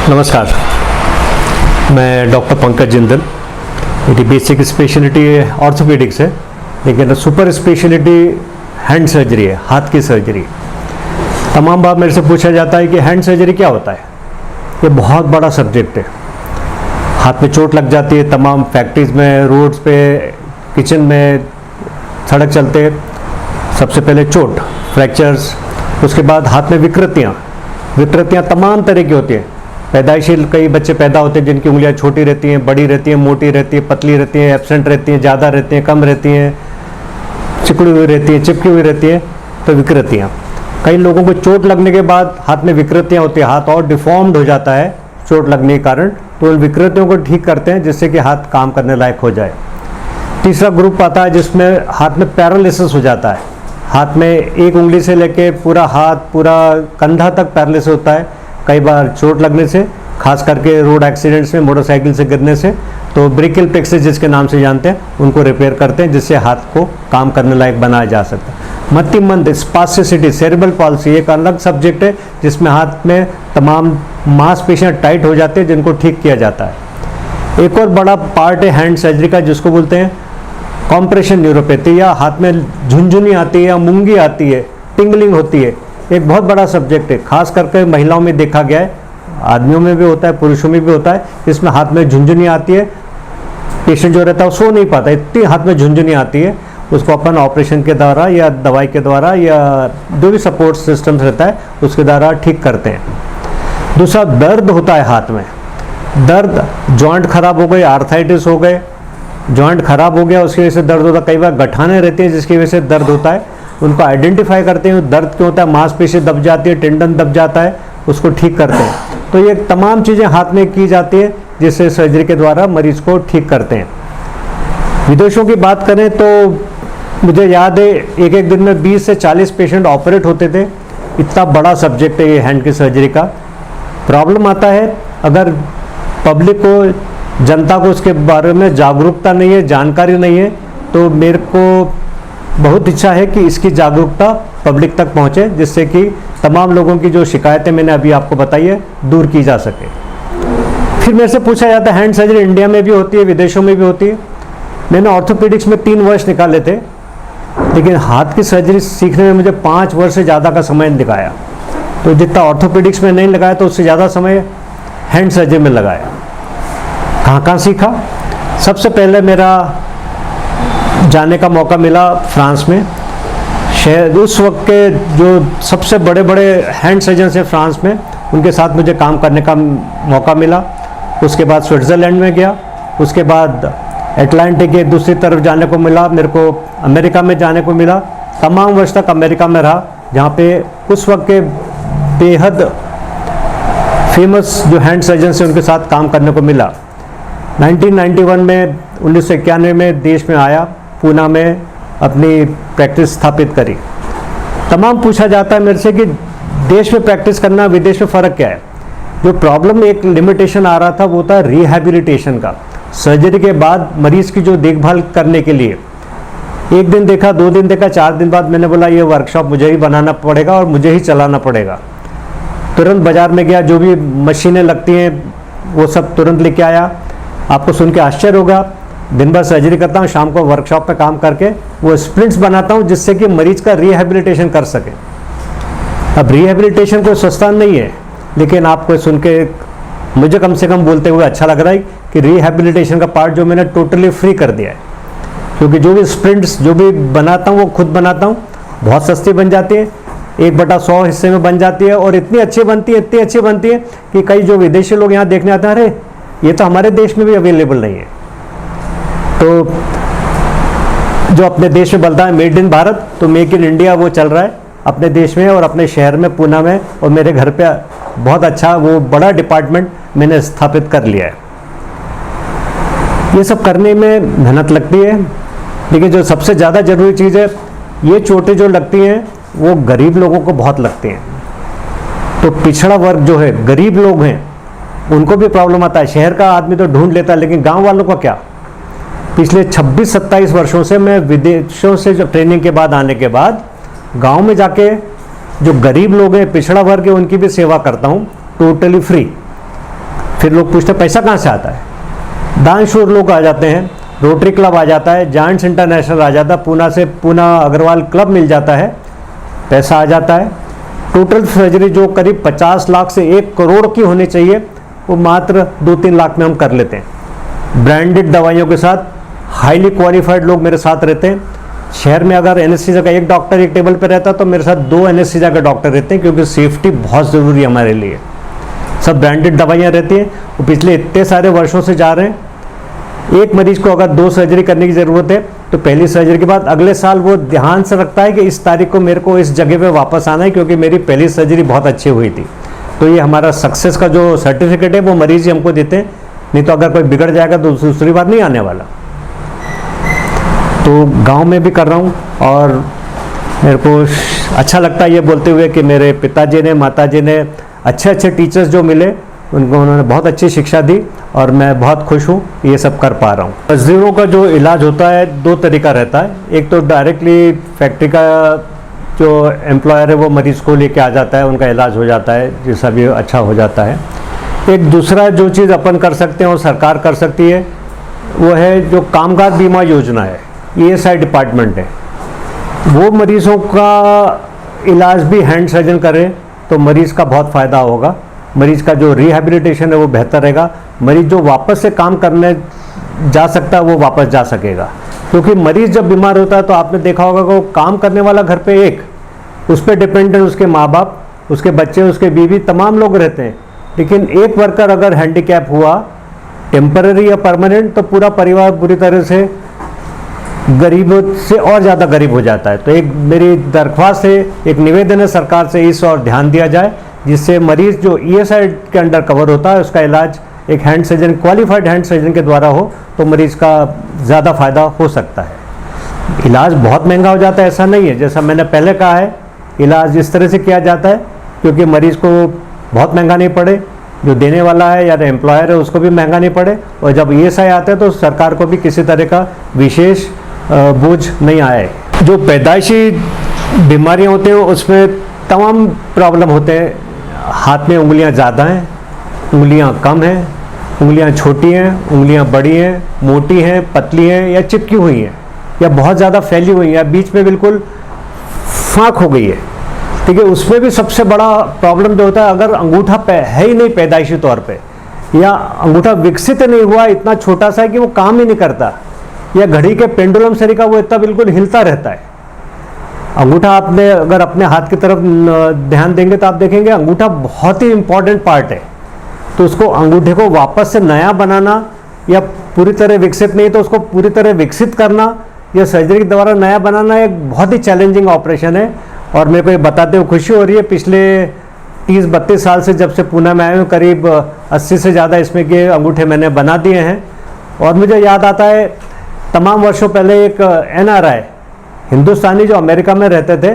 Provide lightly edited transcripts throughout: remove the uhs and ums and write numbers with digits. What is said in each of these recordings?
नमस्कार, मैं डॉक्टर पंकज जिंदल। मेरी बेसिक स्पेशलिटी ऑर्थोपेडिक्स है, लेकिन सुपर स्पेशलिटी हैंड सर्जरी है, हाथ की सर्जरी। तमाम बार मेरे से पूछा जाता है कि हैंड सर्जरी क्या होता है। ये बहुत बड़ा सब्जेक्ट है। हाथ में चोट लग जाती है, तमाम फैक्ट्रीज में, रोड्स पे, किचन में, सड़क चलते, सबसे पहले चोट, फ्रैक्चर्स, उसके बाद हाथ में विकृतियाँ तमाम तरह की होती हैं। पैदाइशी कई बच्चे पैदा होते हैं जिनकी उंगलियां छोटी रहती हैं, बड़ी रहती हैं, मोटी रहती है, पतली रहती हैं, एब्सेंट रहती हैं, ज़्यादा रहती हैं, कम रहती हैं, चिपड़ी हुई रहती है, चिपकी हुई रहती है। तो विकृतियाँ, कई लोगों को चोट लगने के बाद हाथ में विकृतियाँ होती है, हाथ और डिफॉर्म्ड हो जाता है चोट लगने के कारण। तो उन विकृतियों को ठीक करते हैं जिससे कि हाथ काम करने लायक हो जाए। तीसरा ग्रुप आता है जिसमें हाथ में पैरालिसिस हो जाता है। हाथ में एक उंगली से लेके पूरा हाथ, पूरा कंधा तक पैरालिसिस होता है। कई बार चोट लगने से, खास करके रोड एक्सीडेंट्स में, मोटरसाइकिल से गिरने से, तो ब्रेकियल प्लेक्सिस जिसके नाम से जानते हैं, उनको रिपेयर करते हैं जिससे हाथ को काम करने लायक बनाया जा सकता है। मतिमंद, स्पास्टिसिटी, सेरेब्रल पॉल्सी एक अलग सब्जेक्ट है जिसमें हाथ में तमाम मांसपेशियां टाइट हो जाते हैं जिनको ठीक किया जाता है। एक और बड़ा पार्ट है हैंड सर्जरी का जिसको बोलते हैं कॉम्प्रेशन न्यूरोपैथी, या हाथ में झुनझुनी आती है या मूंगी आती है, टिंगलिंग होती है। एक बहुत बड़ा सब्जेक्ट है, खास करके महिलाओं में देखा गया है, आदमियों में भी होता है, पुरुषों में भी होता है। इसमें हाथ में झुनझुनी आती है, पेशेंट जो रहता है वो सो नहीं पाता, इतनी हाथ में झुनझुनी आती है। उसको अपन ऑपरेशन के द्वारा या दवाई के द्वारा या जो भी सपोर्ट सिस्टम रहता है उसके द्वारा ठीक करते हैं। दूसरा, दर्द होता है हाथ में। दर्द, जॉइंट खराब हो गए, आर्थराइटिस हो गए, जॉइंट खराब हो गया उसकी वजह से दर्द होता है। कई बार गठाने रहती है जिसकी वजह से दर्द होता है, उनको आइडेंटिफाई करते हैं दर्द क्यों होता है। मांसपेशी दब जाती है, टेंडन दब जाता है, उसको ठीक करते हैं। तो ये तमाम चीज़ें हाथ में की जाती है जिससे सर्जरी के द्वारा मरीज को ठीक करते हैं। विदेशों की बात करें तो मुझे याद है एक एक दिन में 20 से 40 पेशेंट ऑपरेट होते थे। इतना बड़ा सब्जेक्ट है ये हैंड की सर्जरी का। प्रॉब्लम आता है अगर पब्लिक को, जनता को उसके बारे में जागरूकता नहीं है, जानकारी नहीं है, तो मेरे को बहुत इच्छा है कि इसकी जागरूकता पब्लिक तक पहुंचे जिससे कि तमाम लोगों की जो शिकायतें मैंने अभी आपको बताई है दूर की जा सके। फिर मेरे से पूछा जाता है हैंड सर्जरी इंडिया में भी होती है, विदेशों में भी होती है। मैंने ऑर्थोपेडिक्स में 3 वर्ष निकाले थे, लेकिन हाथ की सर्जरी सीखने में मुझे 5 वर्ष से ज़्यादा का समय लगाया। तो जितना ऑर्थोपेडिक्स में नहीं लगाया तो उससे ज़्यादा समय हैंड सर्जरी में लगाया। कहाँ सीखा? सबसे पहले मेरा जाने का मौका मिला फ्रांस में। शहर, उस वक्त के जो सबसे बड़े बड़े हैंड सर्जन हैं फ्रांस में, उनके साथ मुझे काम करने का मौका मिला। उसके बाद स्विट्ज़रलैंड में गया, उसके बाद अटलांटिक के दूसरी तरफ जाने को मिला, मेरे को अमेरिका में जाने को मिला। तमाम वर्ष तक अमेरिका में रहा, जहाँ पे उस वक्त के बेहद फेमस जो हैंड सर्जन हैं उनके साथ काम करने को मिला। 1991 में, 1991 में देश में आया, पूना में अपनी प्रैक्टिस स्थापित करी। तमाम पूछा जाता है मेरे से कि देश में प्रैक्टिस करना, विदेश में फ़र्क क्या है। जो प्रॉब्लम, एक लिमिटेशन आ रहा था वो था रिहैबिलिटेशन का। सर्जरी के बाद मरीज़ की जो देखभाल करने के लिए एक दिन देखा, 2 दिन देखा, 4 दिन बाद मैंने बोला ये वर्कशॉप मुझे ही बनाना पड़ेगा और मुझे ही चलाना पड़ेगा। तुरंत बाज़ार में गया, जो भी मशीनें लगती हैं वो सब तुरंत लेके आया। आपको सुन के आश्चर्य होगा, दिन भर सर्जरी करता हूँ, शाम को वर्कशॉप पे काम करके वो स्प्रिंट्स बनाता हूँ जिससे कि मरीज का रिहैबिलिटेशन कर सके। अब रिहैबिलिटेशन कोई सस्ता नहीं है, लेकिन आपको सुन के मुझे कम से कम बोलते हुए अच्छा लग रहा है कि रिहैबिलिटेशन का पार्ट जो मैंने टोटली फ्री कर दिया है। क्योंकि जो भी स्प्रिंट्स जो भी बनाता हूँ वो खुद बनाता हूँ, बहुत सस्ती बन जाती है, 1/100 हिस्से में बन जाती है और इतनी अच्छी बनती है, इतनी अच्छी बनती है कि कई जो विदेशी लोग यहाँ देखने आते हैं, अरे ये तो हमारे देश में भी अवेलेबल नहीं है। तो जो अपने देश में बनता है मेड इन भारत, तो मेक इन इंडिया वो चल रहा है अपने देश में और अपने शहर में, पूना में, और मेरे घर पे बहुत अच्छा वो बड़ा डिपार्टमेंट मैंने स्थापित कर लिया है। ये सब करने में मेहनत लगती है, लेकिन जो सबसे ज़्यादा ज़रूरी चीज़ है, ये चोटें जो लगती हैं वो गरीब लोगों को बहुत लगती हैं। तो पिछड़ा वर्ग जो है, गरीब लोग हैं, उनको भी प्रॉब्लम आता है। शहर का आदमी तो ढूंढ लेता है, लेकिन गांव वालों का क्या? पिछले 26-27 वर्षों से मैं विदेशों से जो ट्रेनिंग के बाद आने के बाद गांव में जाके जो गरीब लोग हैं, पिछड़ा वर्ग है, उनकी भी सेवा करता हूँ टोटली फ्री। फिर लोग पूछते हैं पैसा कहाँ से आता है। दान शूर लोग आ जाते हैं, रोटरी क्लब आ जाता है, जायंट्स इंटरनेशनल आ जाता है, पूना से पूना अग्रवाल क्लब मिल जाता है, पैसा आ जाता है। टोटल सर्जरी जो करीब 50 लाख से 1 करोड़ की होनी चाहिए वो मात्र 2-3 लाख में हम कर लेते हैं। ब्रांडेड दवाइयों के साथ हाईली क्वालिफाइड लोग मेरे साथ रहते हैं। शहर में अगर एनेस्थीसिया का एक डॉक्टर एक टेबल पर रहता तो मेरे साथ 2 एनेस्थीसिया के डॉक्टर रहते हैं, क्योंकि सेफ्टी बहुत ज़रूरी है हमारे लिए। सब ब्रांडेड दवाइयाँ रहती हैं, वो पिछले इतने सारे वर्षों से जा रहे हैं। एक मरीज को अगर 2 सर्जरी करने की ज़रूरत है तो पहली सर्जरी के बाद अगले साल वो ध्यान से रखता है कि इस तारीख को मेरे को इस जगह पे वापस आना है, क्योंकि मेरी पहली सर्जरी बहुत अच्छी हुई थी। तो ये हमारा सक्सेस का जो सर्टिफिकेट है वो मरीज ही हमको देते हैं, नहीं तो अगर कोई बिगड़ जाएगा तो दूसरी बार नहीं आने वाला। तो गांव में भी कर रहा हूँ और मेरे को अच्छा लगता है ये बोलते हुए कि मेरे पिताजी ने माताजी ने अच्छे अच्छे टीचर्स जो मिले उनको उन्होंने बहुत अच्छी शिक्षा दी और मैं बहुत खुश हूँ ये सब कर पा रहा हूँ। मजदूरों का जो इलाज होता है 2 तरीका रहता है। एक तो डायरेक्टली फैक्ट्री का जो एम्प्लॉयर है वो मरीज़ को लेके आ जाता है, उनका इलाज हो जाता है, जैसा भी अच्छा हो जाता है। एक दूसरा जो चीज़ अपन कर सकते हैं और सरकार कर सकती है वो है जो कामगार बीमा योजना है, ESI डिपार्टमेंट है, वो मरीज़ों का इलाज भी हैंड सर्जन करे तो मरीज़ का बहुत फ़ायदा होगा। मरीज़ का जो रिहैबिलिटेशन है वो बेहतर रहेगा। मरीज़ जो वापस से काम करने जा सकता है वो वापस जा सकेगा, क्योंकि मरीज़ जब बीमार होता है तो आपने देखा होगा कि वो काम करने वाला घर पे एक, उस पर डिपेंडेंट उसके माँ बाप, उसके बच्चे, उसके बीवी, तमाम लोग रहते हैं। लेकिन एक वर्कर अगर हैंडीकैप हुआ टेम्पररी या परमानेंट तो पूरा परिवार बुरी तरह से गरीबों से और ज़्यादा गरीब हो जाता है। तो एक मेरी दरख्वास्त है, एक निवेदन है सरकार से, इस और ध्यान दिया जाए, जिससे मरीज़ जो ESI के अंडर कवर होता है उसका इलाज एक hand surgeon, qualified hand surgeon के द्वारा हो तो मरीज़ का ज़्यादा फ़ायदा हो सकता है। इलाज बहुत महंगा हो जाता है ऐसा नहीं है, जैसा मैंने पहले कहा है, इलाज इस तरह से किया जाता है क्योंकि मरीज़ को बहुत महंगा नहीं पड़े, जो देने वाला है या एम्प्लॉयर है उसको भी महंगा नहीं पड़े, और जब ESI आता है तो सरकार को भी किसी तरह का विशेष बोझ नहीं आए। जो पैदाइशी बीमारियां होती हैं उसमें तमाम प्रॉब्लम होते हैं। हाथ में उंगलियां ज़्यादा हैं, उंगलियां कम हैं, उंगलियां छोटी हैं, उंगलियां बड़ी हैं, मोटी हैं, पतली हैं या चिपकी हुई हैं या बहुत ज़्यादा फैली हुई हैं या बीच में बिल्कुल फाँक हो गई है। ठीक है, उसमें भी सबसे बड़ा प्रॉब्लम जो होता है अगर अंगूठा है ही नहीं पैदाइशी तौर पे, या अंगूठा विकसित नहीं हुआ, इतना छोटा सा है कि वो काम ही नहीं करता, या घड़ी के पेंडुलम से का वो इतना बिल्कुल हिलता रहता है। अंगूठा आपने अगर अपने हाथ की तरफ ध्यान देंगे तो आप देखेंगे अंगूठा बहुत ही इंपॉर्टेंट पार्ट है। तो उसको अंगूठे को वापस से नया बनाना या पूरी तरह विकसित नहीं तो उसको पूरी तरह विकसित करना या सर्जरी के द्वारा नया बनाना एक बहुत ही चैलेंजिंग ऑपरेशन है। और मेरे को ये बताते हुए खुशी हो रही है, पिछले 30-32 साल से जब से पूना में आए हूँ करीब 80 से ज़्यादा इसमें के अंगूठे मैंने बना दिए हैं। और मुझे याद आता है तमाम वर्षों पहले एक NRI हिंदुस्तानी जो अमेरिका में रहते थे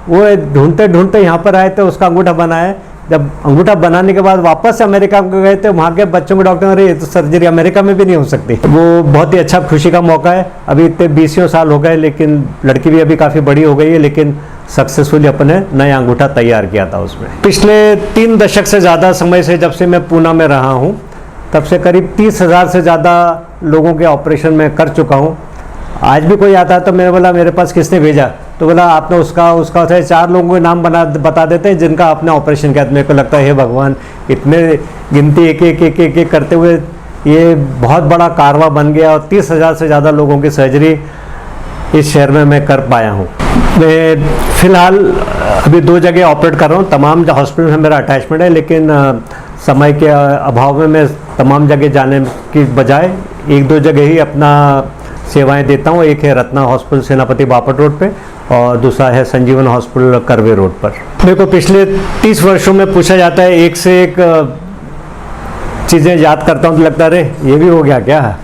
वो ढूंढते ढूंढते यहाँ पर आए थे, उसका अंगूठा बनाया। जब अंगूठा बनाने के बाद वापस से अमेरिका को गए थे, वहाँ के बच्चों के डॉक्टर ने ये तो सर्जरी अमेरिका में भी नहीं हो सकती। वो बहुत ही अच्छा खुशी का मौका है। अभी इतने 20 साल हो गए लेकिन लड़की भी अभी काफ़ी बड़ी हो गई है, लेकिन सक्सेसफुली अपने नया अंगूठा तैयार किया था उसमें। पिछले 3 दशक से ज़्यादा समय से जब से मैं पूना में रहा हूँ तब से करीब 30,000 से ज़्यादा लोगों के ऑपरेशन में कर चुका हूँ। आज भी कोई आता है तो मैंने बोला मेरे पास किसने भेजा, तो बोला आपने उसका 4 लोगों के नाम बता देते हैं जिनका आपने ऑपरेशन किया। तो मेरे को लगता है हे भगवान, इतने गिनती एक करते हुए ये बहुत बड़ा कारवा बन गया और 30,000 से ज़्यादा लोगों की सर्जरी इस शहर में मैं कर पाया हूँ। मैं फ़िलहाल अभी 2 जगह ऑपरेट कर रहा हूँ, तमाम हॉस्पिटल में मेरा अटैचमेंट है, लेकिन समय के अभाव में मैं तमाम जगह जाने की बजाय 1-2 जगह ही अपना सेवाएं देता हूँ। एक है रत्ना हॉस्पिटल सेनापति बापट रोड पे और दूसरा है संजीवन हॉस्पिटल करवे रोड पर। मेरे को पिछले 30 वर्षों में पूछा जाता है, एक से एक चीज़ें याद करता हूँ तो लगता है अरे ये भी हो गया क्या।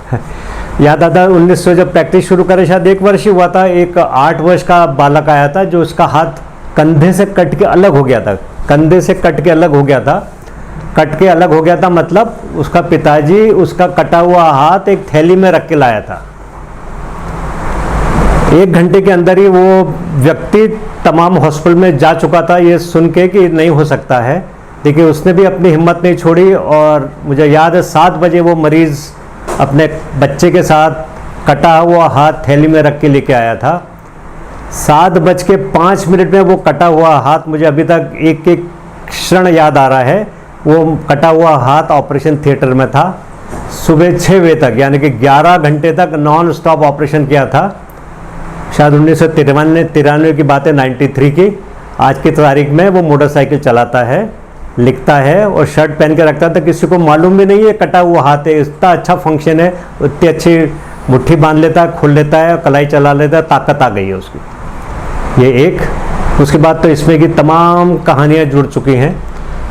याद आता है 1900 जब प्रैक्टिस शुरू करे, शायद 1 वर्ष ही हुआ था, एक 8 वर्ष का बालक आया था जो उसका हाथ कंधे से कट के अलग हो गया था। कंधे से कट के अलग हो गया था, कट के अलग हो गया था मतलब उसका पिताजी उसका कटा हुआ हाथ एक थैली में रख के लाया था। 1 घंटे के अंदर ही वो व्यक्ति तमाम हॉस्पिटल में जा चुका था ये सुन के कि नहीं हो सकता है, देखिए उसने भी अपनी हिम्मत नहीं छोड़ी, और मुझे याद है 7 बजे वो मरीज़ अपने बच्चे के साथ कटा हुआ हाथ थैली में रख के लेके आया था। 7:05 में वो कटा हुआ हाथ मुझे अभी तक एक एक क्षण याद आ रहा है। वो कटा हुआ हाथ ऑपरेशन थिएटर में था। सुबह 6 बजे तक, यानी कि 11 घंटे तक नॉन स्टॉप ऑपरेशन किया था। शायद 1993 की बात है, 93 की। आज की तारीख में वो मोटरसाइकिल चलाता है, लिखता है और शर्ट पहन के रखता था। किसी को मालूम भी नहीं है कटा हुआ हाथ है। इतना अच्छा फंक्शन है, इतनी अच्छी मुट्ठी बांध लेता है, खोल लेता है, कलाई चला लेता है, ताकत आ गई है उसकी। ये एक। उसके बाद तो इसमें की तमाम कहानियाँ जुड़ चुकी हैं।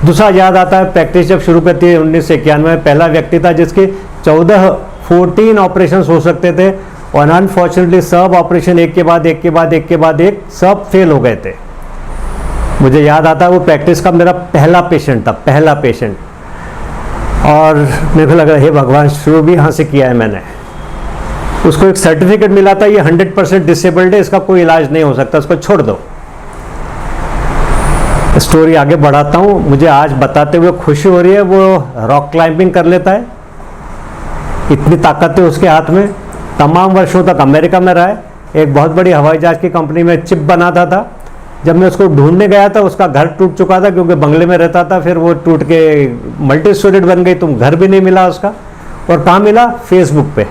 दूसरा याद आता है, प्रैक्टिस जब शुरू करती है 1991 में, पहला व्यक्ति था जिसके 14 ऑपरेशन हो सकते थे, और अनफॉर्चुनेटली सब ऑपरेशन एक के बाद एक सब फेल हो गए थे। मुझे याद आता है वो प्रैक्टिस का मेरा पहला पेशेंट था, पहला पेशेंट। और मेरे को लग रहा है हे भगवान, शुरू भी यहाँ से किया है मैंने। उसको एक सर्टिफिकेट मिला था, ये 100% डिसेबल्ड है, इसका कोई इलाज नहीं हो सकता, उसको छोड़ दो। स्टोरी आगे बढ़ाता हूँ। मुझे आज बताते हुए खुशी हो रही है, वो रॉक क्लाइंबिंग कर लेता है, इतनी ताकत है उसके हाथ में। तमाम वर्षों तक अमेरिका में रहा है, एक बहुत बड़ी हवाई जहाज की कंपनी में चिप बनाता था। जब मैं उसको ढूंढने गया था, उसका घर टूट चुका था, क्योंकि बंगले में रहता था, फिर वो टूट के मल्टी स्टोरेड बन गई, तो घर भी नहीं मिला उसका। और कहाँ मिला? फेसबुक पे।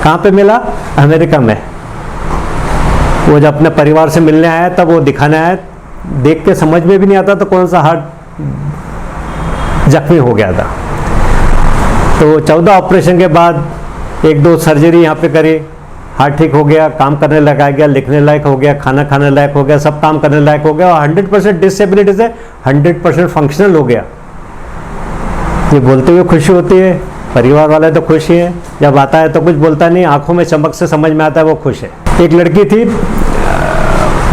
कहाँ पे मिला? अमेरिका में। वो जब अपने परिवार से मिलने आया तब वो दिखाने आया, देख के समझ में भी नहीं आता तो कौन सा हार्ट जख्मी हो गया था। तो 14 ऑपरेशन के बाद 1-2 सर्जरी यहाँ पे करी, हार्ट ठीक हो गया, काम करने लगा गया, लिखने लायक हो गया, खाना खाने लायक हो गया, सब काम करने लायक हो गया, और 100% डिसेबिलिटी से 100% फंक्शनल हो गया। ये बोलते हुए खुशी होती है, परिवार वाले तो खुश ही हैं। जब आता है तो कुछ बोलता नहीं, आंखों में चमक से समझ में आता है वो खुश है। एक लड़की थी,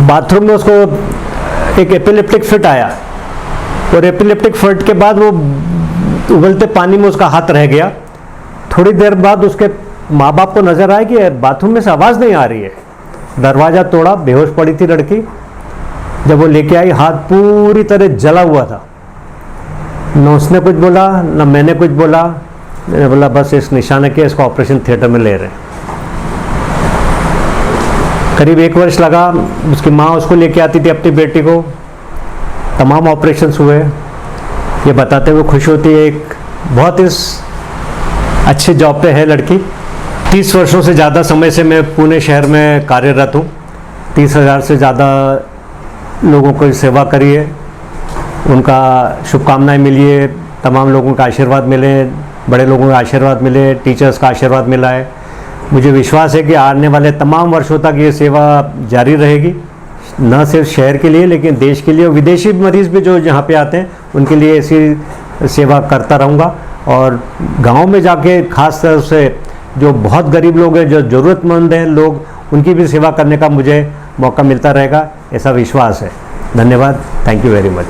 बाथरूम में उसको एक एपिलेप्टिक फिट आया, और एपिलेप्टिक फिट के बाद वो उबलते पानी में उसका हाथ रह गया। थोड़ी देर बाद उसके माँ बाप को नजर आया कि बाथरूम में से आवाज़ नहीं आ रही है। दरवाज़ा तोड़ा, बेहोश पड़ी थी लड़की। जब वो लेके आई, हाथ पूरी तरह जला हुआ था। न उसने कुछ बोला, न मैंने कुछ बोला। मैंने बोला बस इस निशाने के इसको ऑपरेशन थिएटर में ले रहे हैं। करीब 1 वर्ष लगा। उसकी माँ उसको लेके आती थी, अपनी बेटी को। तमाम ऑपरेशंस हुए। ये बताते हुए खुश होती है, एक बहुत इस अच्छे जॉब पे है लड़की। 30 वर्षों से ज़्यादा समय से मैं पुणे शहर में कार्यरत हूँ। 30,000 से ज़्यादा लोगों को सेवा करी है। उनका शुभकामनाएं मिली है, तमाम लोगों का आशीर्वाद मिले, बड़े लोगों का आशीर्वाद मिले, टीचर्स का आशीर्वाद मिला है। मुझे विश्वास है कि आने वाले तमाम वर्षों तक ये सेवा जारी रहेगी, न सिर्फ शहर के लिए लेकिन देश के लिए। और विदेशी मरीज़ भी जो यहाँ पे आते हैं उनके लिए ऐसी सेवा करता रहूँगा। और गांव में जाके खास तरह से जो बहुत गरीब लोग हैं, जो ज़रूरतमंद हैं लोग, उनकी भी सेवा करने का मुझे मौका मिलता रहेगा, ऐसा विश्वास है। धन्यवाद। Thank you very much.